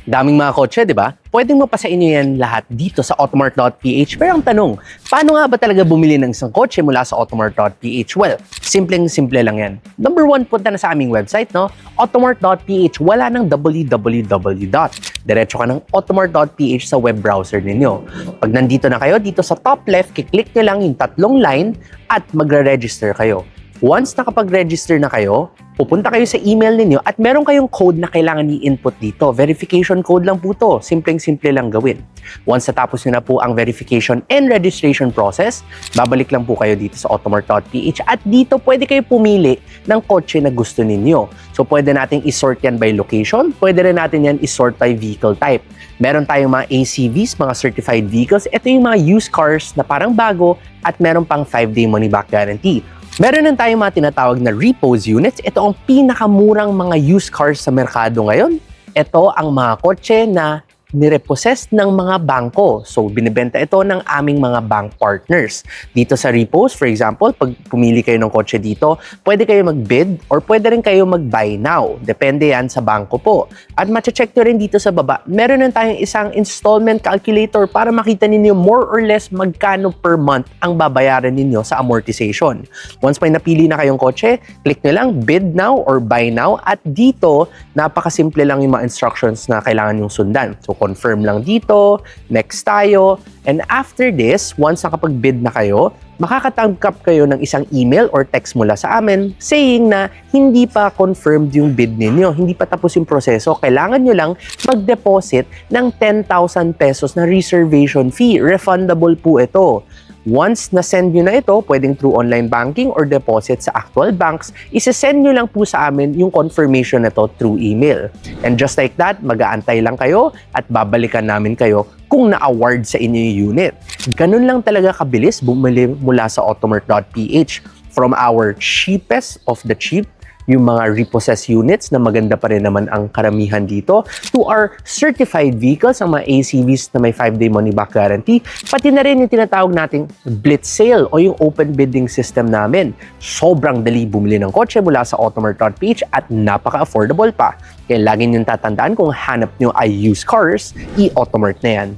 Daming mga kotse, di ba? Pwedeng mapasa inyo yan lahat dito sa automart.ph. Pero ang tanong, paano nga ba talaga bumili ng isang kotse mula sa automart.ph? Well, simpleng-simple lang yan. Number one, punta na sa aming website, no? automart.ph. Wala ng www. Diretso ka ng automart.ph sa web browser ninyo. Pag nandito na kayo, dito sa top left, kiklik nyo lang yung tatlong line at magre-register kayo. Once nakapag-register na kayo, pupunta kayo sa email ninyo at meron kayong code na kailangan i-input dito. Verification code lang po to. Simpleng-simple lang gawin. Once natapos nyo na po ang verification and registration process, babalik lang po kayo dito sa automart.ph at dito pwede kayo pumili ng kotse na gusto ninyo. So pwede nating isort yan by location, pwede rin natin yan isort by vehicle type. Meron tayong mga ACVs, mga certified vehicles. Ito yung mga used cars na parang bago at meron pang 5-day money-back guarantee. Meron din tayong mga tinatawag na repos units. Ito ang pinakamurang mga used cars sa merkado ngayon. Ito ang mga kotse na nirepossess ng mga bangko. So, binibenta ito ng aming mga bank partners. Dito sa repos, for example, pag pumili kayo ng kotse dito, pwede kayo mag-bid or pwede rin kayo mag-buy now. Depende yan sa bangko po. At mache-check nyo rin dito sa baba, meron na tayong isang installment calculator para makita ninyo more or less magkano per month ang babayaran ninyo sa amortization. Once may napili na kayong kotse, click nyo lang bid now or buy now at dito, napakasimple lang yung mga instructions na kailangan yung sundan. So, confirm lang dito, next tayo, and after this, once nakapag-bid na kayo, makakatanggap kayo ng isang email or text mula sa amin saying na hindi pa confirmed yung bid ninyo, hindi pa tapos yung proseso, kailangan nyo lang mag-deposit ng 10,000 pesos na reservation fee. Refundable po ito. Once na-send nyo na ito, pwedeng through online banking or deposit sa actual banks, isa-send nyo lang po sa amin yung confirmation na ito through email. And just like that, mag-aantay lang kayo at babalikan namin kayo kung na-award sa inyo yung unit. Ganun lang talaga kabilis bumili mula sa automart.ph. From our cheapest of the cheap, yung mga repossessed units na maganda pa rin naman ang karamihan dito, to our certified vehicles, ang mga ACVs na may 5-day money-back guarantee, pati na rin yung tinatawag nating blitz sale o yung open bidding system namin. Sobrang dali bumili ng kotse mula sa automart.ph at napaka-affordable pa. Kaya lagi niyong tatandaan kung hanap niyo ay used cars, i-automart na yan.